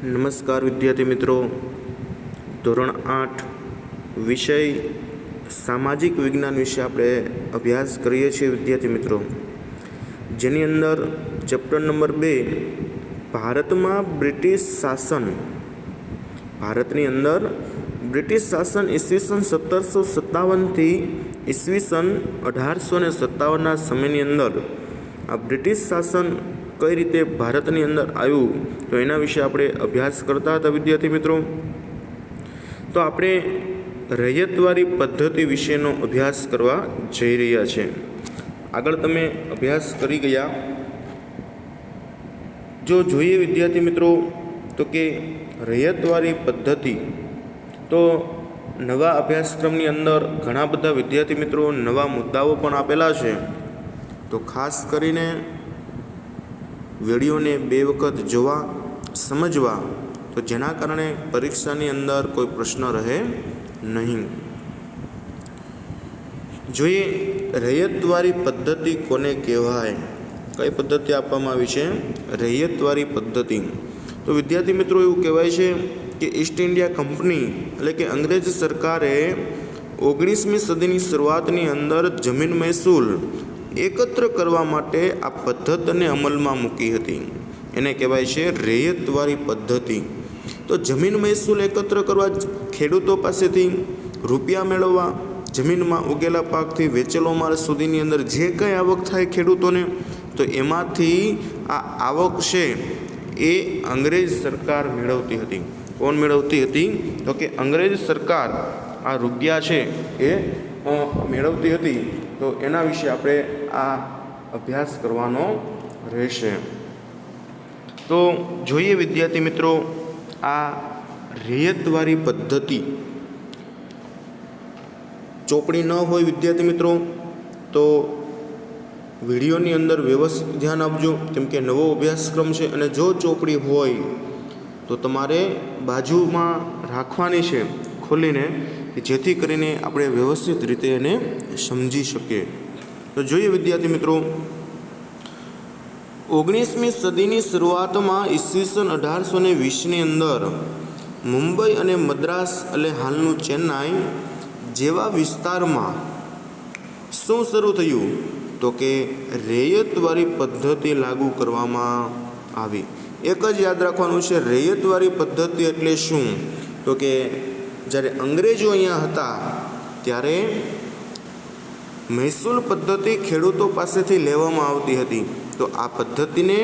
નમસ્કાર વિદ્યાર્થી મિત્રો, ધોરણ 8 વિષય સામાજિક વિજ્ઞાન વિશે આપણે અભ્યાસ કરીએ છીએ વિદ્યાર્થી મિત્રો, જેની અંદર ચેપ્ટર નંબર 2 ભારતમાં બ્રિટિશ શાસન. ભારતની અંદર બ્રિટિશ શાસન ઈસવીસન 1757થી ઈસવીસન 1857ના સમયની અંદર આ બ્રિટિશ શાસન કઈ રીતે ભારતની અંદર આવ્યું તો એના વિશે આપણે અભ્યાસ કરતા હતા વિદ્યાર્થી મિત્રો. તો આપણે રૈયતવારી પદ્ધતિ વિશેનો અભ્યાસ કરવા જઈ રહ્યા છે. આગળ તમે અભ્યાસ કરી ગયા. જો જોઈએ વિદ્યાર્થી મિત્રો તો કે રૈયતવારી પદ્ધતિ, તો નવા અભ્યાસક્રમની અંદર ઘણા બધા વિદ્યાર્થી મિત્રો નવા મુદ્દાઓ પણ આપેલા છે. તો ખાસ કરીને વિડીયોને 2 વખત જોવા, સમજવા, તો જેના કારણે પરીક્ષાની અંદર કોઈ પ્રશ્ન રહે નહીં. જોઈએ રૈયતવારી પદ્ધતિ કોને કહેવાય, કઈ પદ્ધતિ આપવામાં આવી છે? રૈયતવારી પદ્ધતિ. તો વિદ્યાર્થી મિત્રો એવું કહેવાય છે કે ઈસ્ટ ઇન્ડિયા કંપની એટલે કે અંગ્રેજ સરકારે 19મી સદીની શરૂઆતની અંદર જમીન મહેસૂલ એકત્ર કરવા માટે આ પદ્ધતિને અમલમાં મૂકી હતી. એને કહેવાય છે રૈયતવારી પદ્ધતિ. તો જમીન મહેસૂલ એકત્ર કરવા, ખેડૂતો પાસેથી રૂપિયા મેળવવા, જમીનમાં ઉગેલા પાકથી વેચેલો માલ સુધીની અંદર જે કંઈ આવક થાય ખેડૂતોને, તો એમાંથી આ આવક છે એ અંગ્રેજ સરકાર મેળવતી હતી. કોણ મેળવતી હતી? તો કે અંગ્રેજ સરકાર આ રૂપિયા છે એ મેળવતી હતી. તો એના વિશે આપણે આ અભ્યાસ કરવાનો રહેશે. તો જોઈએ વિદ્યાર્થી મિત્રો, આ રૈયતવારી પદ્ધતિ ચોપડી ન હોય વિદ્યાર્થી મિત્રો તો વિડીયોની અંદર વ્યવસ્થિત ધ્યાન આપજો, કેમ કે નવો અભ્યાસક્રમ છે. અને જો ચોપડી હોય તો તમારે બાજુમાં રાખવાની છે ખોલીને, જેથી કરીને આપણે વ્યવસ્થિત રીતે એને સમજી શકીએ. તો જોઈએ વિદ્યાર્થી મિત્રો, 19મી સદીની શરૂઆતમાં ઈસવીસન 1820ની અંદર મુંબઈ અને મદ્રાસ એટલે હાલનું ચેન્નાઈ જેવા વિસ્તારમાં શું શરૂ થયું? તો કે રૈયતવારી પદ્ધતિ લાગુ કરવામાં આવી. એક જ યાદ રાખવાનું છે, રૈયતવારી પદ્ધતિ એટલે શું? તો કે જ્યારે અંગ્રેજો અહીંયા હતા ત્યારે મહેસૂલ પદ્ધતિ ખેડૂતો પાસેથી લેવામાં આવતી હતી. તો આ પદ્ધતિને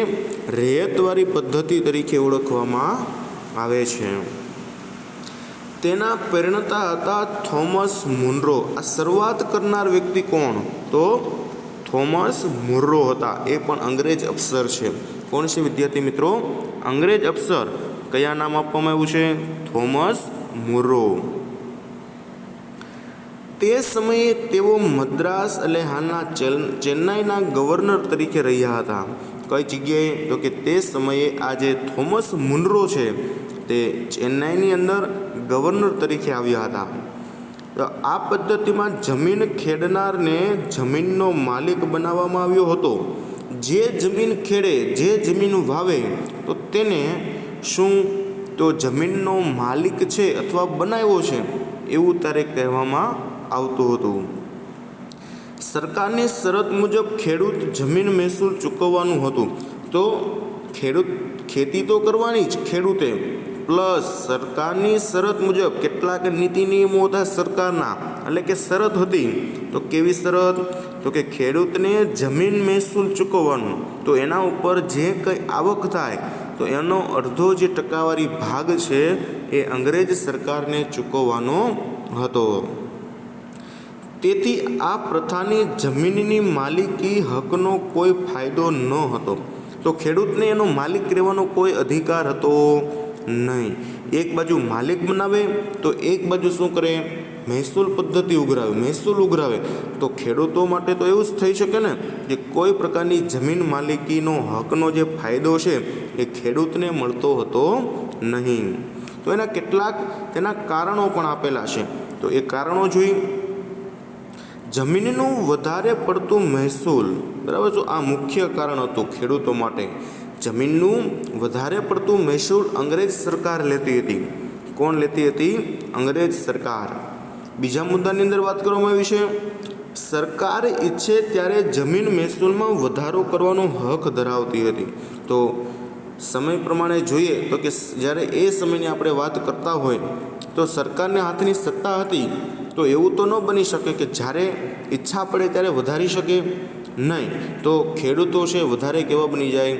રૈયતવારી પદ્ધતિ તરીકે ઓળખવામાં આવે છે. તેના પ્રેરણતા હતા થોમસ મુનરો. આ શરૂઆત કરનાર વ્યક્તિ કોણ? તો થોમસ મુનરો હતા. એ પણ અંગ્રેજ અફસર છે. કોણ છે વિદ્યાર્થી મિત્રો? અંગ્રેજ અફસર. કયા નામ આપવામાં આવ્યું છે? Thomas Munro. તે સમયે તેઓ મદ્રાસ એટલે હાલના ચેન્નાઈના ગવર્નર તરીકે રહ્યા હતા. કઈ જગ્યાએ? તો કે તે સમયે આ જે થોમસ મુનરો છે તે ચેન્નાઈની અંદર ગવર્નર તરીકે આવ્યા હતા. તો આ પદ્ધતિમાં જમીન ખેડનારને જમીનનો માલિક બનાવવામાં આવ્યો હતો. જે જમીન ખેડે, જે જમીન વાવે, તો તેને શું? તો જમીનનો માલિક છે અથવા બનાવ્યો છે એવું તારે કહેવામાં આવતું હતું. સરકારની શરત મુજબ ખેડૂત જમીન મહેસૂલ ચૂકવવાનું હતું. તો ખેતી તો કરવાની જ ખેડૂતે, પ્લસ સરકારની શરત મુજબ કેટલાક નીતિ નિયમો હતા સરકારના, એટલે કે શરત હતી. તો કેવી શરત? તો કે ખેડૂતને જમીન મહેસૂલ ચૂકવવાનું. તો એના ઉપર જે કંઈ આવક થાય તો એનો અડધો જે ટકાવારી ભાગ છે એ અંગ્રેજ સરકારને ચૂકવવાનો હતો. તેથી આ પ્રથાની જમીનની માલિકી હકનો કોઈ ફાયદો ન હતો. તો ખેડૂતને એનો માલિક રહેવાનો કોઈ અધિકાર હતો નહીં. એક બાજુ માલિક બનાવે તો એક બાજુ શું કરે? મહેસૂલ પદ્ધતિ ઉઘરાવે, મહેસૂલ ઉઘરાવે. તો ખેડૂતો માટે તો એવું જ થઈ શકે ને કે કોઈ પ્રકારની જમીન માલિકીનો હકનો જે ફાયદો છે એ ખેડૂતને મળતો હતો નહીં. તો એના કેટલાક તેના કારણો પણ આપેલા છે. તો એ કારણો જોઈ. જમીનનું વધારે પડતું મહેસૂલ, બરાબર. જો આ મુખ્ય કારણ હતું ખેડૂતો માટે. જમીનનું વધારે પડતું મહેસૂલ અંગ્રેજ સરકાર લેતી હતી. કોણ લેતી હતી? અંગ્રેજ સરકાર. બીજા મુદ્દાની અંદર વાત કરવામાં આવી છે, સરકાર ઈચ્છે ત્યારે જમીન મહેસૂલમાં વધારો કરવાનો હક ધરાવતી હતી. તો સમય પ્રમાણે જોઈએ તો કે જ્યારે એ સમયની આપણે વાત કરતા હોય તો સરકારને હાથની સત્તા હતી, તો એવું તો ન બની શકે કે જ્યારે ઈચ્છા પડે ત્યારે વધારી શકે નહીં. તો ખેડૂતો છે વધારે કેવા બની જાય?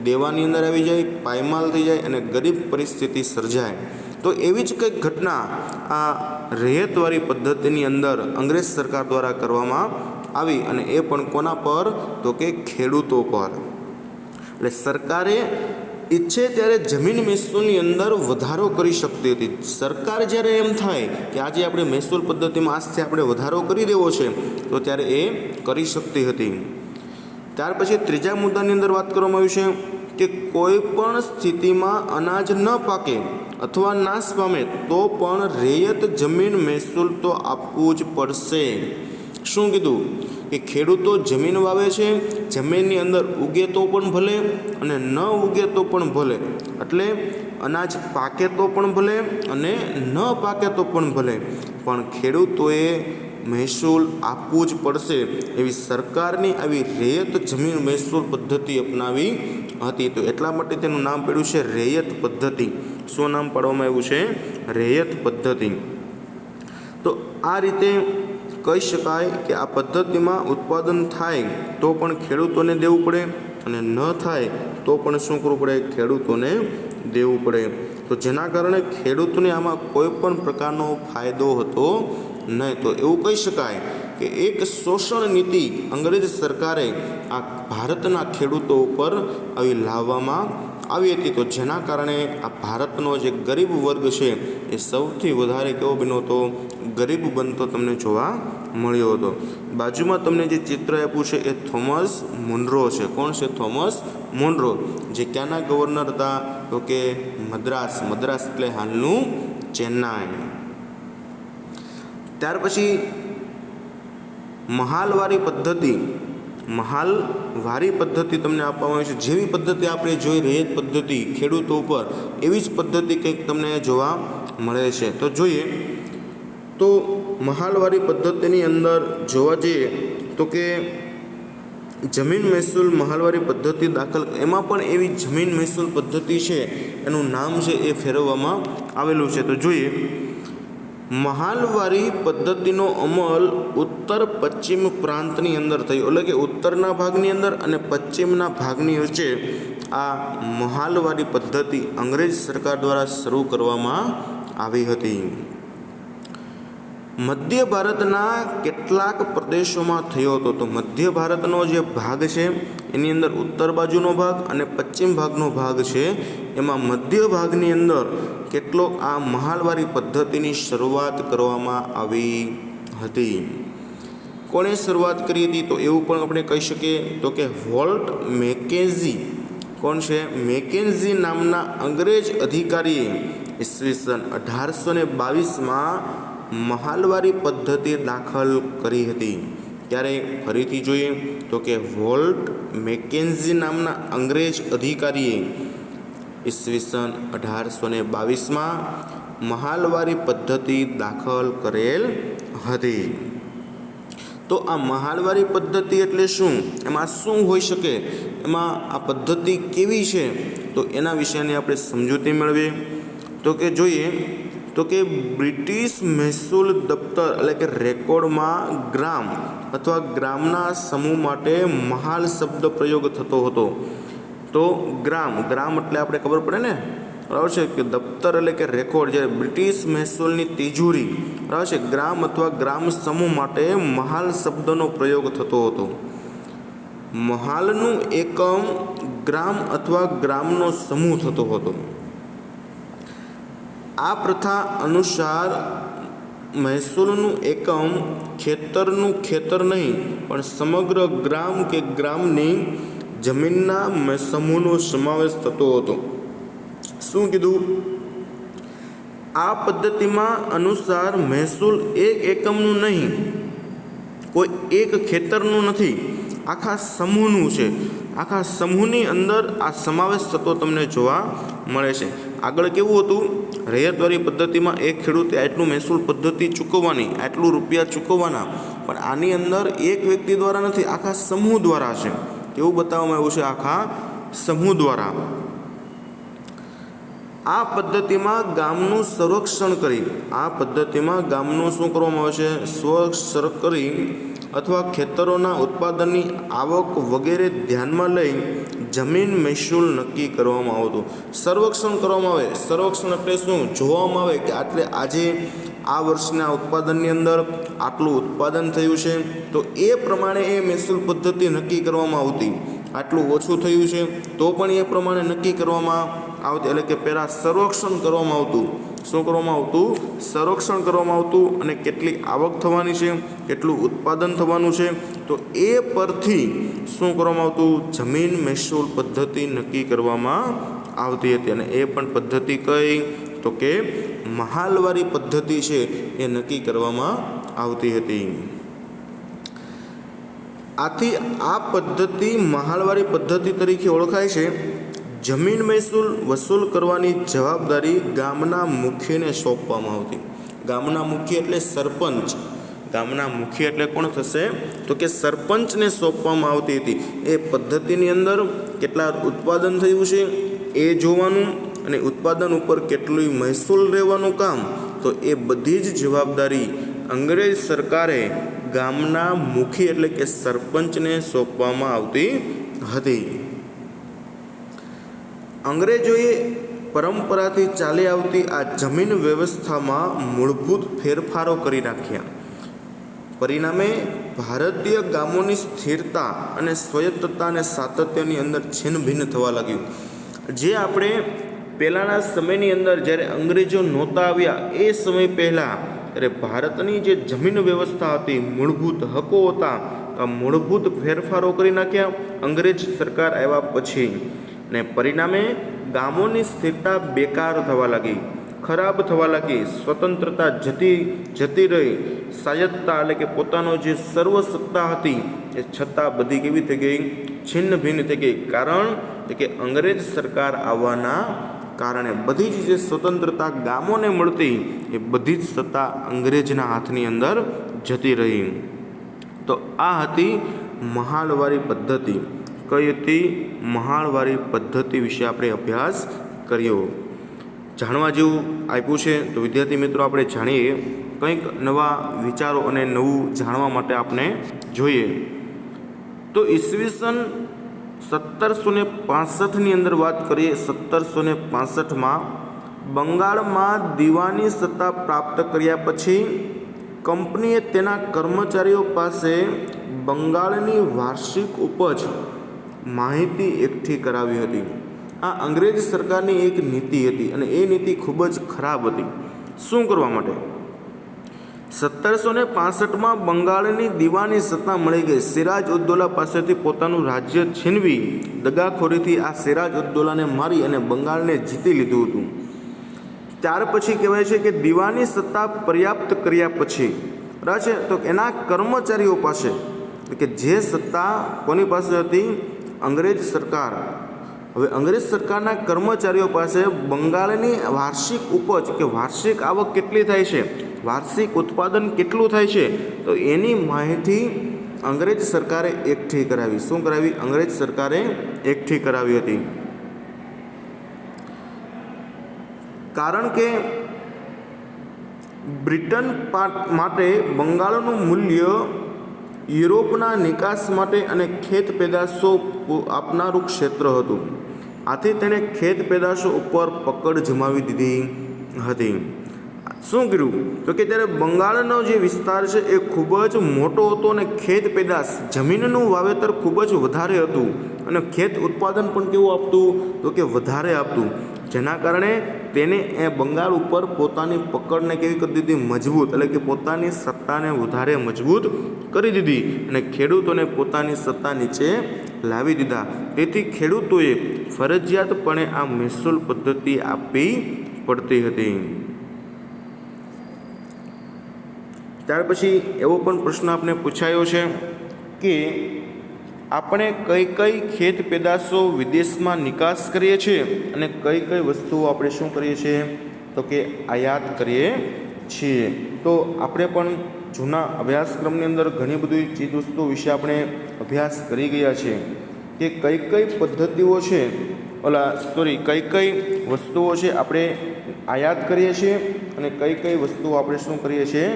દેવાની અંદર આવી જાય, પાયમાલ થઈ જાય અને ગરીબ પરિસ્થિતિ સર્જાય. તો એવી જ કંઈક ઘટના આ રૈયતવારી પદ્ધતિની અંદર અંગ્રેજ સરકાર દ્વારા કરવામાં આવી, અને એ પણ કોના પર? તો કે ખેડૂતો પર. એટલે સરકારે ઈચ્છે ત્યારે જમીન મહેસૂલની અંદર વધારો કરી શકતી હતી. સરકાર જ્યારે એમ થાય કે આજે આપણે મહેસૂલ પદ્ધતિમાં આજથી આપણે વધારો કરી દેવો છે, તો ત્યારે એ કરી શકતી હતી. ત્યાર પછી ત્રીજા મુદ્દાની અંદર વાત કરવામાં આવી છે કે કોઈ પણ સ્થિતિમાં અનાજ ન પાકે અથવા નાશ પામે તો પણ રૈયત જમીન મહેસૂલ તો આપવું જ પડશે. શું કીધું? કે ખેડૂતો જમીન વાવે છે, જમીનની અંદર ઉગે તો પણ ભલે અને ન ઉગે તો પણ ભલે, એટલે અનાજ પાકે તો પણ ભલે અને ન પાકે તો પણ ભલે, પણ ખેડૂતોએ મહેસૂલ આપવું જ પડશે એવી સરકારની આવી રૈયત જમીન મહેસૂલ પદ્ધતિ અપનાવી હતી. તો એટલા માટે તેનું નામ પડ્યું છે રૈયત પદ્ધતિ. શું નામ પાડવામાં આવ્યું છે? રૈયત પદ્ધતિ. તો આ રીતે કહી શકાય કે આ પદ્ધતિમાં ઉત્પાદન થાય તો પણ ખેડૂતોને દેવું પડે અને ન થાય તો પણ શું કરવું પડે? ખેડૂતોને દેવું પડે. તો જેના કારણે ખેડૂતોને આમાં કોઈ પણ પ્રકારનો ફાયદો હતો નહીં. તો એવું કહી શકાય કે એક શોષણ નીતિ અંગ્રેજ સરકારે આ ભારતના ખેડૂતો ઉપર આવી લાવવામાં આવી હતી. તો જેના કારણે આ ભારતનો જે ગરીબ વર્ગ છે એ સૌથી વધારે કેવો બન્યો હતો? ગરીબ બનતો તમને જોવા મળ્યો હતો. બાજુમાં તમને જે ચિત્ર આપ્યું છે એ થોમસ મુનરો છે. કોણ છે? થોમસ મુનરો, જે ક્યાંના ગવર્નર હતા? તો કે મદ્રાસ. મદ્રાસ એટલે હાલનું ચેન્નાઈ. ત્યાર પછી મહાલવારી પદ્ધતિ. મહાલવારી પદ્ધતિ તમને આપવામાં આવી છે. જેવી પદ્ધતિ આપણે જોઈ રૈયત પદ્ધતિ ખેડૂતો ઉપર, એવી જ પદ્ધતિ કંઈક તમને જોવા મળે છે. તો જોઈએ તો મહાલવારી પદ્ધતિની અંદર જોવા જઈએ તો કે જમીન મહેસૂલ મહાલવારી પદ્ધતિ દાખલ, એમાં પણ એવી જમીન મહેસૂલ પદ્ધતિ છે એનું નામ છે એ ફેરવવામાં આવેલું છે. તો જોઈએ મહાલવારી પદ્ધતિનો અમલ ઉત્તર પશ્ચિમ પ્રાંતની અંદર થયો, એટલે કે ઉત્તરના ભાગની અંદર અને પશ્ચિમના ભાગની વચ્ચે આ મહાલવારી પદ્ધતિ અંગ્રેજ સરકાર દ્વારા શરૂ કરવામાં આવી હતી. મધ્ય ભારતના કેટલાક પ્રદેશોમાં થયો હતો. તો મધ્ય ભારતનો જે ભાગ છે એની અંદર ઉત્તર બાજુનો ભાગ અને પશ્ચિમ ભાગનો ભાગ છે, એમાં મધ્ય ભાગની અંદર કેટલોક આ મહાલવારી પદ્ધતિની શરૂઆત કરવામાં આવી હતી. કોણે શરૂઆત કરી હતી? તો એવું પણ આપણે કહી શકીએ તો કે વોલ્ટ મેકેન્ઝી. કોણ છે? મેકેન્ઝી નામના અંગ્રેજ અધિકારીએ ઈસવીસન 1822માં મહાલવારી પદ્ધતિ દાખલ કરી હતી. ત્યારે ફરીથી જોઈએ તો કે વોલ્ટ મેકેન્ઝી નામના અંગ્રેજ અધિકારીએ ઈસવીસન 1822માં મહાલવારી પદ્ધતિ દાખલ કરેલ હતી. તો આ મહાલવારી પદ્ધતિ એટલે શું? એમાં શું હોઈ શકે? એમાં આ પદ્ધતિ કેવી છે? તો એના વિશેની આપણે સમજૂતી મેળવીએ તો કે જોઈએ તો કે બ્રિટિશ મહેસૂલ દફતર એટલે કે રેકોર્ડમાં ગ્રામ અથવા ગ્રામના સમૂહ માટે મહાલ શબ્દ પ્રયોગ થતો હતો. તો ગ્રામ એટલે આપણે ખબર પડે ને, બરાબર છે, કે દફતર એટલે કે રેકોર્ડ, જ્યારે બ્રિટિશ મહેસૂલની તિજોરી, બરાબર છે, ગ્રામ અથવા ગ્રામ સમૂહ માટે મહાલ શબ્દનો પ્રયોગ થતો હતો. મહાલનું એકમ ગ્રામ અથવા ગ્રામનો સમૂહ થતો હતો. આ પ્રથા અનુસાર મહેસૂલનું એકમ ખેતરનું ખેતર નહીં પણ સમગ્ર ગ્રામ કે ગ્રામની જમીનના સમૂહનો સમાવેશ થતો હતો. શું કીધું? આ પદ્ધતિમાં અનુસાર મહેસૂલ એક એકમનું નહીં, કોઈ એક ખેતરનું નથી, આખા સમૂહનું છે. આખા સમૂહની અંદર આ સમાવેશ થતો તમને જોવા મળે છે. આગળ કેવું હતું, રૈયતવારી પદ્ધતિમાં એક ખેડૂતે આટલું મહેસૂલ પદ્ધતિ ચૂકવવાની, આટલું રૂપિયા ચૂકવવાના, પણ આની અંદર એક વ્યક્તિ દ્વારા નથી, આખા સમૂહ દ્વારા છે. કેવું બતાવવામાં આવ્યું છે, આખા સમૂહ દ્વારા. આ પદ્ધતિમાં ગામનું સંરક્ષણ કરી, આ પદ્ધતિમાં ગામનું શું કરવામાં આવે છે, સ્વસર કરી અથવા ખેતરોના ઉત્પાદનની આવક વગેરે ધ્યાનમાં લઈ જમીન મહેસૂલ નક્કી કરવામાં આવતું. સર્વેક્ષણ કરવામાં આવે, સર્વેક્ષણ એટલે શું, જોવામાં આવે કે આટલે આજે આ વર્ષના ઉત્પાદનની અંદર આટલું ઉત્પાદન થયું છે, તો એ પ્રમાણે એ મહેસૂલ પદ્ધતિ નક્કી કરવામાં આવતી. આટલું ઓછું થયું છે તો પણ એ પ્રમાણે નક્કી કરવામાં આવતી. એટલે કે પહેલાં સર્વેક્ષણ કરવામાં આવતું. શું કરવામાં આવતું, સંરક્ષણ કરવામાં આવતું, અને કેટલી આવક થવાની છે, કેટલું ઉત્પાદન થવાનું છે, તો એ પરથી શું કરવામાં આવતું, જમીન મહેસૂલ પદ્ધતિ નક્કી કરવામાં આવતી હતી. અને એ પણ પદ્ધતિ કઈ, તો કે મહાલવારી પદ્ધતિ છે એ નક્કી કરવામાં આવતી હતી. આથી આ પદ્ધતિ મહાલવારી પદ્ધતિ તરીકે ઓળખાય છે. જમીન મહેસૂલ વસૂલ કરવાની જવાબદારી ગામના મુખ્યને સોંપવામાં આવતી. ગામના મુખ્ય એટલે સરપંચ, ગામના મુખ્ય એટલે કોણ થશે, તો કે સરપંચને સોંપવામાં આવતી હતી. એ પદ્ધતિની અંદર કેટલા ઉત્પાદન થયું છે એ જોવાનું, અને ઉત્પાદન ઉપર કેટલું મહેસૂલ રહેવાનું કામ, તો એ બધી જ જવાબદારી અંગ્રેજ સરકારે ગામના મુખી એટલે કે સરપંચને સોંપવામાં આવતી હતી. અંગ્રેજોએ પરંપરાથી ચાલી આવતી આ જમીન વ્યવસ્થામાં મૂળભૂત ફેરફારો કરી નાખ્યા. પરિણામે ભારતીય ગામોની સ્થિરતા અને સ્વાયત્તતા અને સાતત્યની અંદર છિન્નભિન્ન થવા લાગ્યું. જે આપણે પહેલાંના સમયની અંદર જ્યારે અંગ્રેજો નહોતા આવ્યા એ સમય પહેલાં, ત્યારે ભારતની જે જમીન વ્યવસ્થા હતી, મૂળભૂત હકો હતા, આ મૂળભૂત ફેરફારો કરી નાખ્યા અંગ્રેજ સરકાર આવ્યા પછી. ને પરિણામે ગામોની સ્થિરતા બેકાર થવા લાગી, ખરાબ થવા લાગી. સ્વતંત્રતા જતી રહી. સ્વાયત્તતા એટલે કે પોતાનો જે સર્વસત્તા હતી એ છતાં બધી કેવી થઈ ગઈ, છિન્ન ભિન્ન થઈ ગઈ. કારણ કે અંગ્રેજ સરકાર આવવાના કારણે બધી જ જે સ્વતંત્રતા ગામોને મળતી એ બધી જ સત્તા અંગ્રેજના હાથની અંદર જતી રહી. તો આ હતી મહાલવારી પદ્ધતિ. કઈ હતી, મહાલવારી પદ્ધતિ વિશે આપણે અભ્યાસ કર્યો. જાણવા જેવું આપ્યું છે, તો વિદ્યાર્થી મિત્રો આપણે જાણીએ, કંઈક નવા વિચારો અને નવું જાણવા માટે આપણે જોઈએ. તો ઈસવીસન 1765ની અંદર વાત કરીએ. 1765માં બંગાળમાં દીવાની સત્તા પ્રાપ્ત કર્યા પછી કંપનીએ તેના કર્મચારીઓ પાસે બંગાળની વાર્ષિક ઉપજ માહિતી એકઠી કરાવી હતી. આ અંગ્રેજ સરકારની એક નીતિ હતી, અને એ નીતિ ખૂબ જ ખરાબ હતી. શું કરવા માટે, 1765માં બંગાળની દીવાની સત્તા મળી ગઈ. સિરાજ ઉદ્દૌલા પાસેથી પોતાનું રાજ્ય છીનવી દગાખોરીથી આ સિરાજ ઉદ્દૌલાને મારી અને બંગાળને જીતી લીધું હતું. ત્યાર પછી કહેવાય છે કે દીવાની સત્તા પર્યાપ્ત કર્યા પછી છે, તો એના કર્મચારીઓ પાસે, કે જે સત્તા કોની પાસે હતી, અંગ્રેજ સરકાર. હવે અંગ્રેજ સરકારના કર્મચારીઓ પાસે બંગાળની વાર્ષિક ઉપજ કે વાર્ષિક આવક કેટલી થાય છે, વાર્ષિક ઉત્પાદન કેટલું થાય છે, તો એની માહિતી અંગ્રેજ સરકારે એકઠી કરાવી. શું કરાવી, અંગ્રેજ સરકારે એકઠી કરાવી હતી. કારણ કે બ્રિટન માટે બંગાળનું મૂલ્ય યુરોપના નિકાસ માટે અને ખેત પેદાશો આપનારું ક્ષેત્ર હતું. આથી તેણે ખેત પેદાશો ઉપર પકડ જમાવી દીધી હતી. શું કર્યું, તો કે ત્યારે બંગાળનો જે વિસ્તાર છે એ ખૂબ જ મોટો હતો, અને ખેત પેદાશ જમીનનું વાવેતર ખૂબ જ વધારે હતું, અને ખેત ઉત્પાદન પણ કેવું આપતું, તો કે વધારે આપતું. જેના કારણે તેને એ બંગાળ ઉપર પોતાની પકડને કેવી કરી દીધી, મજબૂત, એટલે કે પોતાની સત્તાને વધારે મજબૂત કરી દીધી, અને ખેડૂતોને પોતાની સત્તા નીચે લાવી દીધા. તેથી ખેડૂતોએ ફરજિયાતપણે આ મહેસૂલ પદ્ધતિ આપવી પડતી હતી. ત્યાર પછી એવો પણ પ્રશ્ન આપણે પૂછાયો છે કે આપણે કઈ કઈ ખેત પેદાશો વિદેશમાં નિકાસ કરીએ છીએ અને કઈ કઈ વસ્તુઓ આપણે શું કરીએ છીએ તો કે આયાત કરીએ છીએ. તો આપણે પણ જૂના અભ્યાસક્રમની અંદર ઘણી બધી ચીજ વસ્તુઓ વિશે આપણે અભ્યાસ કરી ગયા છીએ કે કઈ કઈ પદ્ધતિઓ છે કઈ કઈ વસ્તુઓ છે આપણે આયાત કરીએ છીએ અને કઈ કઈ વસ્તુઓ આપણે શું કરીએ છીએ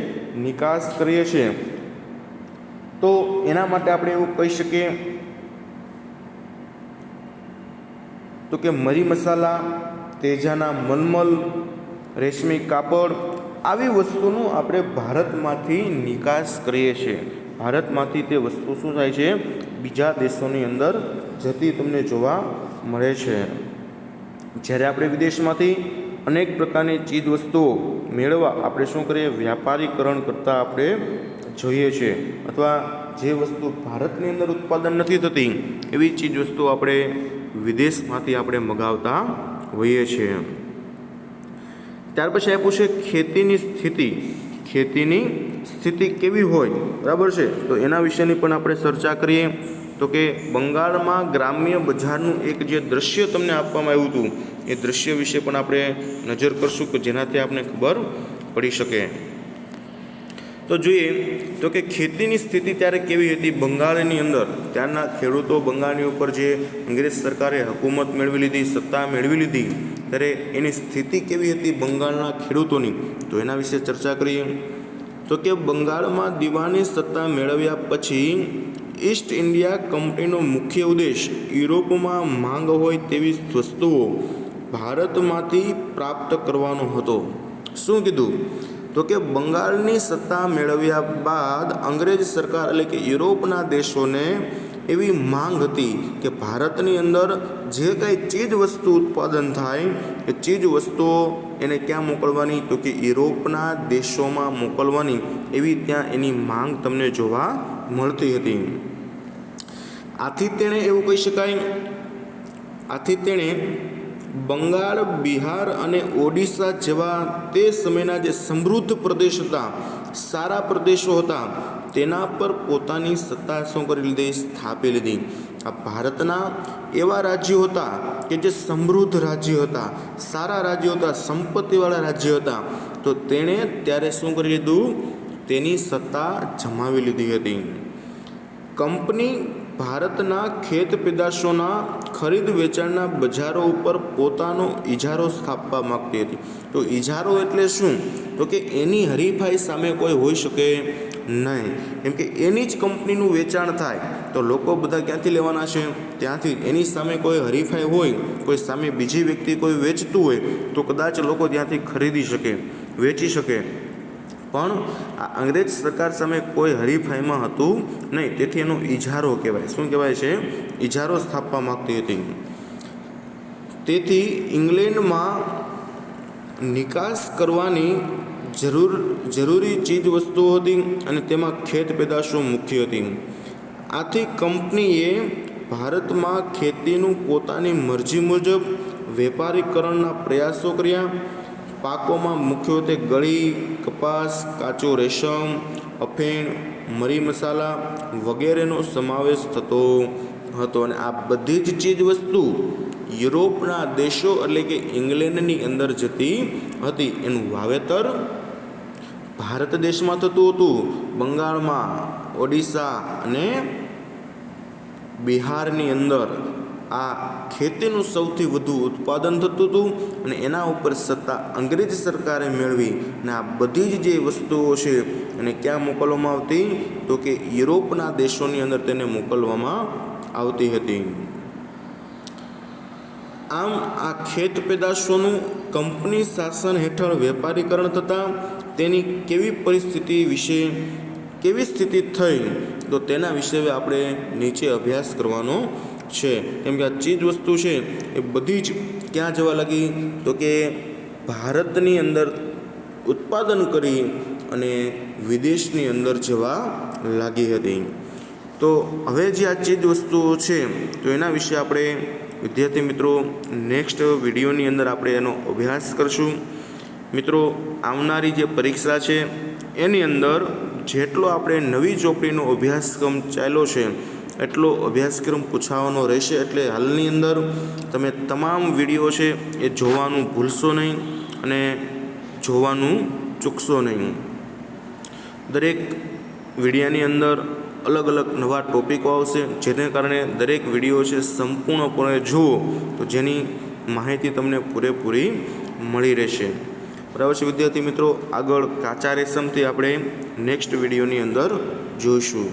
નિકાસ કરીએ છીએ. તો એના માટે આપણે એવું કહી શકીએ તો કે મરી મસાલા, તેજાના મલમલ, રેશમી કાપડ આવી વસ્તુનું આપણે ભારતમાંથી નિકાસ કરીએ છીએ. ભારતમાંથી તે વસ્તુ શું થાય છે બીજા દેશોની અંદર જતી તમને જોવા મળે છે. જ્યારે આપણે વિદેશમાંથી અનેક પ્રકારની ચીજ વસ્તુઓ મેળવવા આપણે શું કરીએ વ્યાપારીકરણ કરતાં આપણે જોઈએ છીએ અથવા જે વસ્તુ ભારતની અંદર ઉત્પાદન નથી થતી એવી ચીજ વસ્તુઓ આપણે વિદેશમાંથી આપણે મગાવતા હોઈએ છીએ. ત્યાર પછી આપ્યું છે ખેતીની સ્થિતિ. ખેતીની સ્થિતિ કેવી હોય બરાબર છે તો એના વિશેની પણ આપણે ચર્ચા કરીએ તો કે બંગાળમાં ગ્રામ્ય બજારનું એક જે દ્રશ્ય તમને આપવામાં આવ્યું હતું એ દ્રશ્ય વિશે પણ આપણે નજર કરશું કે જેનાથી આપણે ખબર પડી શકે. તો જોઈએ તો કે ખેતીની સ્થિતિ ત્યારે કેવી હતી બંગાળની અંદર. ત્યારના ખેડૂતો બંગાળની ઉપર જે અંગ્રેજ સરકારે હુકુમત મેળવી લીધી, સત્તા મેળવી લીધી ત્યારે એની સ્થિતિ કેવી હતી બંગાળના ખેડૂતોની તો એના વિશે ચર્ચા કરીએ. તો કે બંગાળમાં દિવાની સત્તા મેળવ્યા પછી ઈસ્ટ ઇન્ડિયા કંપનીનો મુખ્ય ઉદ્દેશ યુરોપમાં માંગ હોય તેવી વસ્તુઓ ભારતમાંથી પ્રાપ્ત કરવાનો હતો. શું કીધું તો કે બંગાળની સત્તા મેળવ્યા બાદ અંગ્રેજ સરકાર એટલે કે યુરોપના દેશોને એવી માંગ હતી કે ભારતની અંદર જે કંઈ ચીજ વસ્તુ ઉત્પાદન થાય એ ચીજ વસ્તુઓ એને ક્યાં મોકલવાની તો કે યુરોપના દેશોમાં મોકલવાની એવી ત્યાં એની માંગ તમને જોવા મળતી હતી. આથી તેણે બંગાળ, બિહાર અને ઓડિશા જેવા તે સમયના જે સમૃદ્ધ પ્રદેશ હતા, સારા પ્રદેશો હતા તેના પર પોતાની સત્તા શું કરી લીધી સ્થાપી લીધી. આ ભારતના એવા રાજ્યો હતા કે જે સમૃદ્ધ રાજ્યો હતા, સારા રાજ્યો હતા, સંપત્તિવાળા રાજ્યો હતા તો તેણે ત્યારે શું કરી લીધું તેની સત્તા જમાવી લીધી હતી. કંપની ભારતના ખેત પેદાશોના ખરીદ વેચાણના બજારો ઉપર પોતાનો ઇજારો સ્થાપવા માગતી હતી. તો ઇજારો એટલે શું તો કે એની હરીફાઈ સામે કોઈ હોઈ શકે નહીં, કેમ કે એની જ કંપનીનું વેચાણ થાય તો લોકો બધા ક્યાંથી લેવાના છે ત્યાંથી. એની સામે કોઈ હરીફાઈ હોય, કોઈ સામે બીજી વ્યક્તિ કોઈ વેચતું હોય તો કદાચ લોકો ત્યાંથી ખરીદી શકે, વેચી શકે. પણ આ અંગ્રેજ સરકાર સામે કોઈ હરીફાઈમાં હતું નહીં, તેથી એનો ઇજારો કહેવાય. શું કહેવાય છે ઇજારો સ્થાપવા માગતી હતી. તેથી ઇંગ્લેન્ડમાં નિકાસ કરવાની જરૂરી ચીજ વસ્તુઓ હતી અને તેમાં ખેત પેદાશો મુખ્ય હતી. આથી કંપનીએ ભારતમાં ખેતીનું પોતાની મરજી મુજબ વેપારીકરણના પ્રયાસો કર્યા. પાકોમાં મુખ્યત્વે ગળી, કપાસ, કાચો રેશમ, અફીણ, મરી મસાલા વગેરેનો સમાવેશ થતો હતો અને આ બધી જ ચીજ વસ્તુ યુરોપના દેશો એટલે કે ઇંગ્લેન્ડની અંદર જતી હતી. એનું વાવેતર ભારત દેશમાં થતું હતું, બંગાળમાં, ઓડિશા અને બિહારની અંદર આ ખેતીનું સૌથી વધુ ઉત્પાદન થતું હતું અને એના ઉપર સત્તા અંગ્રેજ સરકારે મેળવી અને આ બધી જ જે વસ્તુઓ છે એને ક્યાં મોકલવામાં આવતી તો કે યુરોપના દેશોની અંદર તેને મોકલવામાં આવતી હતી. આમ આ ખેત પેદાશોનું કંપની શાસન હેઠળ વેપારીકરણ થતાં તેની કેવી સ્થિતિ થઈ તો તેના વિશે આપણે નીચે અભ્યાસ કરવાનો છે. કેમ કે આ ચીજ વસ્તુ છે એ બધી જ ક્યાં જવા લાગી તો કે ભારતની અંદર ઉત્પાદન કરી અને વિદેશની અંદર જવા લાગી હતી. તો હવે જે આ ચીજ વસ્તુઓ છે તો એના વિશે આપણે વિદ્યાર્થી મિત્રો નેક્સ્ટ વિડીયોની અંદર આપણે એનો અભ્યાસ કરશું. મિત્રો આવનારી જે પરીક્ષા છે એની અંદર જેટલો આપણે નવી ચોપડીનો અભ્યાસક્રમ ચાલ્યો છે એટલો અભ્યાસક્રમ પૂછાવાનો રહેશે. એટલે હાલની અંદર તમે તમામ વિડીયો છે એ જોવાનું ભૂલશો નહીં અને જોવાનું ચૂકશો નહીં. દરેક વિડીયાની અંદર અલગ અલગ નવા ટૉપિકો આવશે, જેને કારણે દરેક વિડીયો છે સંપૂર્ણપણે જુઓ તો જેની માહિતી તમને પૂરેપૂરી મળી રહેશે. બરાબર છે વિદ્યાર્થી મિત્રો. આગળ કાચા રેશમથી આપણે નેક્સ્ટ વિડીયોની અંદર જોઈશું.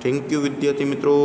થેન્ક યુ વિદ્યાર્થી મિત્રો.